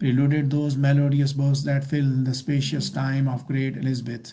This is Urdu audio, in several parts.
preluded those melodious bursts that fill the spacious time of great Elizabeth।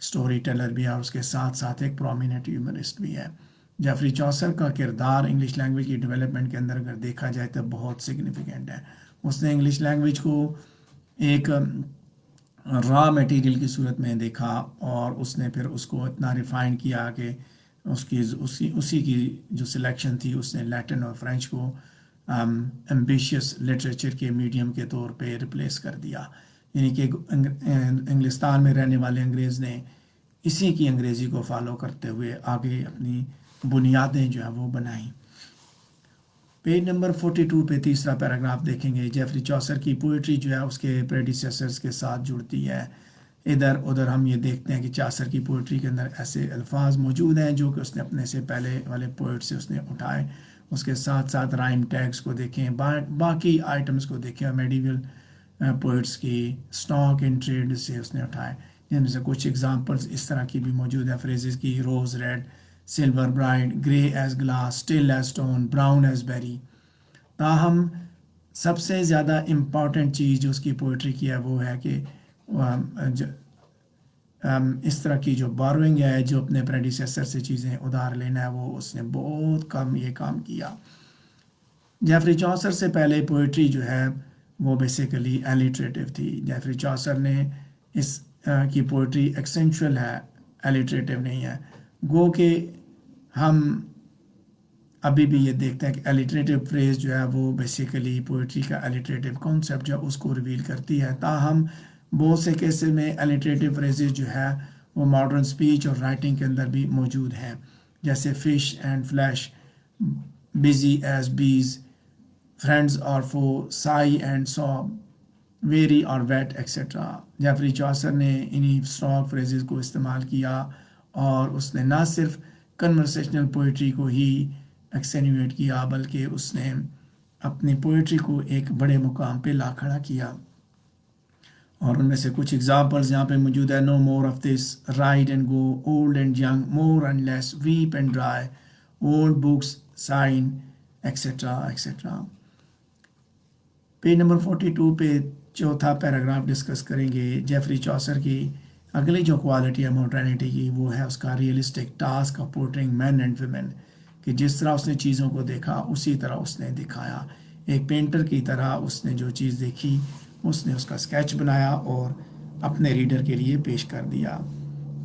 Storyteller بھی ہے اور اس کے ساتھ ساتھ ایک پرومیننٹ ہیومرسٹ بھی ہے۔ جیفری چوسر کا کردار انگلش لینگویج کی ڈیولپمنٹ کے اندر اگر دیکھا جائے تو بہت سگنیفیکنٹ ہے۔ اس نے انگلش لینگویج کو ایک را میٹیریل کی صورت میں دیکھا اور اس نے پھر اس کو اتنا ریفائن کیا کہ اسی کی جو سلیکشن تھی اس نے لیٹن اور فرینچ کو ایمبیشیس لٹریچر کے میڈیم کے طور پہ ریپلیس کر دیا، یعنی کہ انگلستان میں رہنے والے انگریز نے اسی کی انگریزی کو فالو کرتے ہوئے آگے اپنی بنیادیں جو ہیں وہ بنائیں۔ پیج نمبر 42 پہ تیسرا پیراگراف دیکھیں گے۔ جیفری چوسر کی پوئٹری جو ہے اس کے پریڈیسیسرز کے ساتھ جڑتی ہے۔ ادھر ادھر ہم یہ دیکھتے ہیں کہ چوسر کی پوئٹری کے اندر ایسے الفاظ موجود ہیں جو کہ اس نے اپنے سے پہلے والے پوئٹ سے اس نے اٹھائے، اس کے ساتھ ساتھ رائم ٹیگز کو دیکھیں، باقی آئٹمز کو دیکھیں، میڈیول پوئٹس کی اسٹاک ان ٹریڈ سے اس نے اٹھائے، جن میں سے کچھ ایگزامپلز اس طرح کی بھی موجود ہیں فریزز کی: rose red, silver bright, grey as glass, still as stone, brown as berry. تاہم سب سے زیادہ امپورٹنٹ چیز جو اس کی پوئٹری کی ہے وہ ہے کہ اس طرح کی جو بوروئنگ ہے، جو اپنے پریڈیسیسر سے چیزیں ادھار لینا ہے، وہ اس نے بہت کم یہ کام کیا۔ جیفری چوسر سے پہلے پوئٹری جو ہے وہ بیسیکلی ایلیٹریٹو تھی۔ جیفری چوسر نے اس کی پوئٹری ایکسینشول ہے، ایلیٹریٹو نہیں ہے، گو کہ ہم ابھی بھی یہ دیکھتے ہیں کہ ایلیٹریٹو فریز جو ہے وہ بیسیکلی پوئٹری کا ایلیٹریٹو کانسیپٹ جو اس کو ریویل کرتی ہے۔ تاہم بہت سے کیسز میں ایلیٹریٹو فریزز جو ہے وہ ماڈرن سپیچ اور رائٹنگ کے اندر بھی موجود ہیں، جیسے fish and flesh, busy as bees, friends اور foe, sigh and sob, very اور ویٹ ایکسیٹرا۔ جیفری چوسر نے انہی اسٹاک فریزز کو استعمال کیا اور اس نے نہ صرف کنورسیشنل پوئٹری کو ہی ایکسینویٹ کیا بلکہ اس نے اپنی پوئٹری کو ایک بڑے مقام پہ لا کھڑا کیا، اور ان میں سے کچھ ایگزامپلز یہاں پہ موجود ہے: no more of this, ride and go, old and young, more and less, weep and dry, old books, sign, etcetera etcetera. Page number 42 پہ چوتھا پیراگراف ڈسکس کریں گے۔ جیفری چوسر کی اگلی جو کوالٹی ہے ماڈرنٹی کی وہ ہے اس کا realistic task of portraying men and women, کہ جس طرح اس نے چیزوں کو دیکھا اسی طرح اس نے دکھایا، ایک پینٹر کی طرح اس نے جو چیز دیکھی اس نے اس کا اسکیچ بنایا اور اپنے ریڈر کے لیے پیش کر دیا۔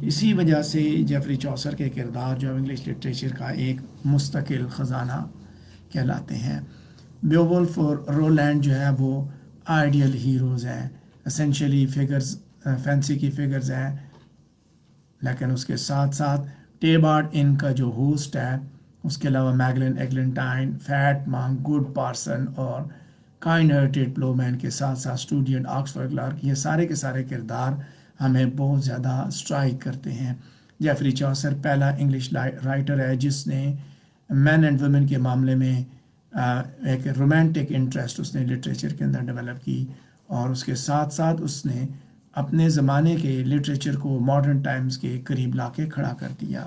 اسی وجہ سے جیفری چوسر کے کردار جو انگلش لٹریچر کا ایک مستقل خزانہ کہلاتے ہیں۔ بیوولف اور رولینڈ جو ہے وہ آئیڈیل ہیروز ہیں، اسینشلی فگرز، فینسی کی فگرز ہیں، لیکن اس کے ساتھ ساتھ ٹیبارڈ ان کا جو ہوسٹ ہے، اس کے علاوہ میگلن ایگلنٹائن، فیٹ مانگ، گڈ پارسن اور کائنڈ ہارٹیڈ پلو مین کے ساتھ ساتھ اسٹوڈینٹ آکسفورڈ کلارک، یہ سارے کے سارے کردار ہمیں بہت زیادہ اسٹرائک کرتے ہیں۔ جیفری چوسر پہلا انگلش رائٹر ہے جس نے مین اینڈ ویمن کے معاملے میں ایک رومانٹک انٹرسٹ اس نے لٹریچر کے اندر ڈیولپ کی، اور اس کے ساتھ ساتھ اس نے اپنے زمانے کے لٹریچر کو ماڈرن ٹائمز کے قریب لا کے کھڑا کر دیا۔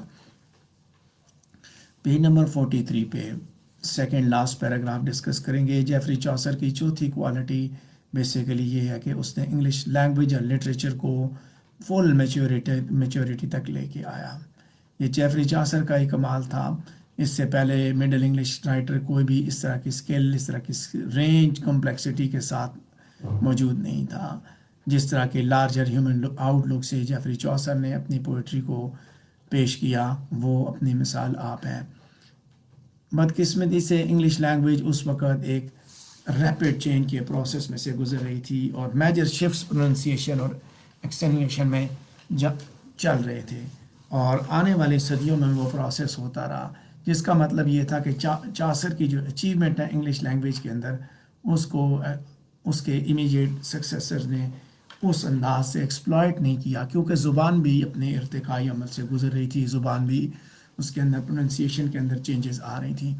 پیج نمبر 43 پہ سیکنڈ لاسٹ پیراگراف ڈسکس کریں گے۔ جیفری چوسر کی چوتھی کوالٹی بیسیکلی یہ ہے کہ اس نے انگلش لینگویج اور لٹریچر کو فل میچورٹی تک لے کے آیا۔ یہ جیفری چوسر کا ہی کمال تھا۔ اس سے پہلے مڈل انگلش رائٹر کوئی بھی اس طرح کی اسکل، اس طرح کی رینج، کمپلیکسٹی کے ساتھ موجود نہیں تھا، جس طرح کے لارجر ہیومن آؤٹ لک سے جیفری چوسر نے اپنی پوئٹری کو پیش کیا، وہ اپنی مثال آپ ہیں۔ بدقسمتی سے انگلش لینگویج اس وقت ایک ریپڈ چینج کے پروسیس میں سے گزر رہی تھی اور میجر شفٹس پروننسیشن اور ایکسٹینویشن میں چل رہے تھے، اور آنے والی صدیوں میں وہ پروسیس ہوتا رہا، جس کا مطلب یہ تھا کہ چوسر کی جو اچیومنٹ ہے انگلش لینگویج کے اندر، اس کو اس کے امیجیٹ سکسیسر نے اس انداز سے ایکسپلائٹ نہیں کیا، کیونکہ زبان بھی اپنے ارتقائی عمل سے گزر رہی تھی، زبان بھی اس کے اندر پروننسیشن کے اندر چینجز آ رہی تھیں۔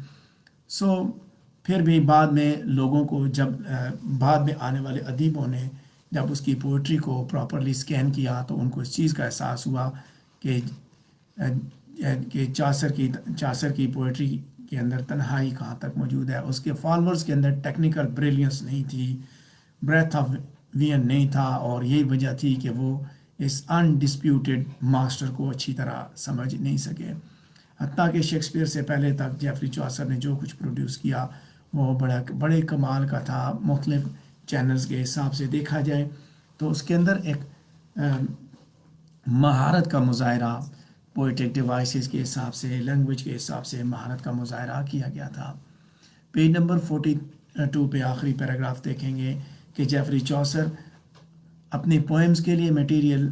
پھر بھی بعد میں لوگوں کو جب بعد میں آنے والے ادیبوں نے جب اس کی پوئٹری کو پراپرلی اسکین کیا تو ان کو اس چیز کا احساس ہوا کہ چوسر کی پوئٹری کے اندر تنہائی کہاں تک موجود ہے، اس کے فالوورز کے اندر ٹیکنیکل بریلینس نہیں تھی، بریتھ آف وین نہیں تھا، اور یہی وجہ تھی کہ وہ اس انڈسپیوٹڈ ماسٹر کو اچھی طرح سمجھ نہیں سکے. حتیٰ کہ شیکسپیئر سے پہلے تک جیفری چوسر نے جو کچھ پروڈیوس کیا وہ بڑے کمال کا تھا. مختلف چینلز کے حساب سے دیکھا جائے تو اس کے اندر ایک مہارت کا مظاہرہ، پوئٹک ڈیوائسز کے حساب سے، لینگویج کے حساب سے مہارت کا مظاہرہ کیا گیا تھا. پیج نمبر 42 پہ آخری پیراگراف دیکھیں گے کہ جیفری چوسر اپنی پوئمز کے لیے میٹیریل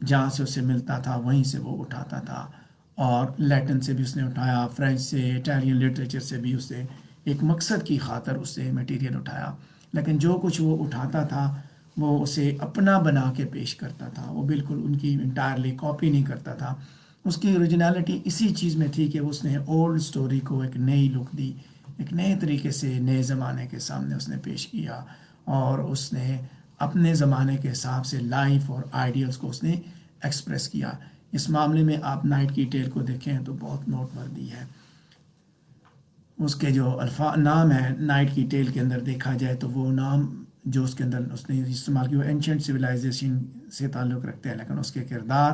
جہاں سے اسے ملتا تھا وہیں سے وہ اٹھاتا تھا، اور لیٹن سے بھی اس نے اٹھایا، فرینچ سے، اٹالین لٹریچر سے بھی اس نے ایک مقصد کی خاطر اس سے میٹیریل اٹھایا. لیکن جو کچھ وہ اٹھاتا تھا وہ اسے اپنا بنا کے پیش کرتا تھا، وہ بالکل ان کی انٹائرلی کاپی نہیں کرتا تھا. اس کی اوریجنلٹی اسی چیز میں تھی کہ اس نے اولڈ سٹوری کو ایک نئی لک دی، ایک نئے طریقے سے نئے زمانے کے سامنے اس نے پیش کیا، اور اس نے اپنے زمانے کے حساب سے لائف اور آئیڈیلز کو اس نے ایکسپریس کیا. اس معاملے میں آپ نائٹ کی ٹیل کو دیکھیں تو بہت نوٹ وردی ہے. اس کے جو نام ہے نائٹ کی ٹیل کے اندر دیکھا جائے تو وہ نام جو اس کے اندر اس نے استعمال کیا وہ اینشنٹ سویلائزیشن سے تعلق رکھتے ہیں، لیکن اس کے کردار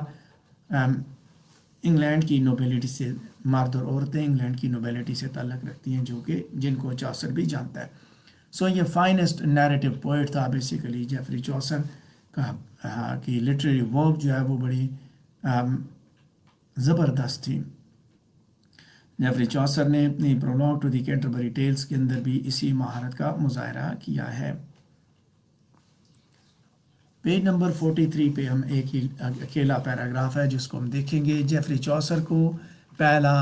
انگلینڈ کی نوبیلٹی سے، مرد اور عورتیں انگلینڈ کی نوبیلٹی سے تعلق رکھتی ہیں، جو کہ جن کو چوسر بھی جانتا ہے. سو یہ فائنسٹ نیریٹو پوئٹ تھا بیسیکلی جیفری چوسر کا، کہ لٹریری ورک جو ہے وہ بڑی زبردست تھی. جیفری چوسر نے اپنی prologue to the Canterbury Tales کے اندر بھی اسی مہارت کا مظاہرہ کیا ہے. پیج نمبر 43 پہ ہم ایک ہی اکیلا پیراگراف ہے جس کو ہم دیکھیں گے. جیفری چوسر کو پہلا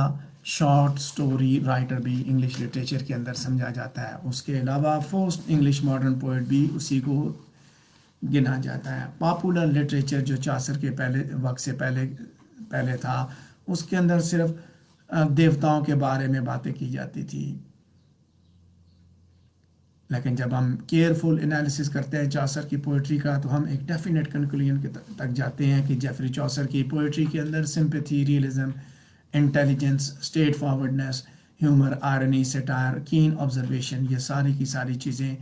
شارٹ سٹوری رائٹر بھی انگلش لٹریچر کے اندر سمجھا جاتا ہے. اس کے علاوہ فرسٹ انگلش ماڈرن پوئٹ بھی اسی کو گنا جاتا ہے. پاپولر لٹریچر جو چوسر کے پہلے وقت سے پہلے تھا اس کے اندر صرف دیوتاؤں کے بارے میں باتیں کی جاتی تھی، لیکن جب ہم کیئرفل انالیسس کرتے ہیں چوسر کی پوئٹری کا تو ہم ایک ڈیفینیٹ کنکلوژن تک جاتے ہیں کہ جیفری چوسر کی پوئٹری کے اندر sympathy, realism, intelligence, straightforwardness, humour, irony, satire, keen observation, یہ ساری کی ساری چیزیں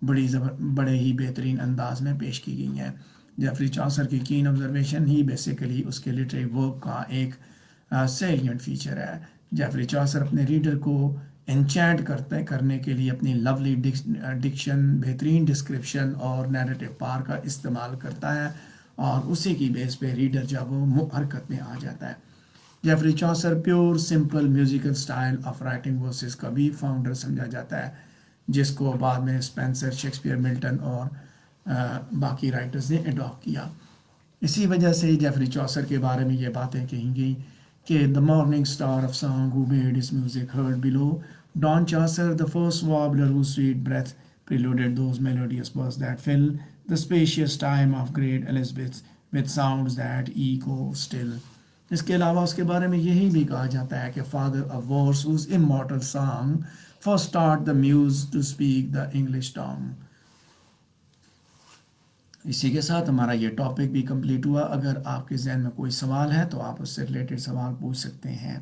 بڑے ہی بہترین انداز میں پیش کی گئی ہیں. جیفری چوسر کی کین آبزرویشن ہی بیسیکلی اس کے لٹریری ورک کا ایک سیلینٹ فیچر ہے. جیفری چوسر اپنے ریڈر کو انچینٹ کرنے کے لیے اپنی لولی ڈکشن، بہترین ڈسکرپشن اور نیریٹو پار کا استعمال کرتا ہے، اور اسی کی بیس پہ ریڈر جب وہ حرکت میں آ جاتا ہے. Geoffrey Chaucer pure simple musical style of writing verses کا بھی فاؤنڈر سمجھا جاتا ہے، جس کو بعد میں اسپینسر، شیکسپیئر، ملٹن اور باقی رائٹرز نے اڈاپٹ کیا. اسی وجہ سے جیفری چوسر کے بارے میں یہ باتیں کہیں گی کہ the morning star of song who made his music heard below, Don Chaucer, the first warbler whose sweet breath preluded those melodious birds that fill the spacious time of great Elizabeth with sounds that echo still. اس کے علاوہ اس کے بارے میں یہی بھی کہا جاتا ہے کہ father of verse whose immortal song first taught the muse to speak the English tongue. اسی کے ساتھ ہمارا یہ ٹاپک بھی کمپلیٹ ہوا. اگر آپ کے ذہن میں کوئی سوال ہے تو آپ اس سے ریلیٹڈ سوال پوچھ سکتے ہیں.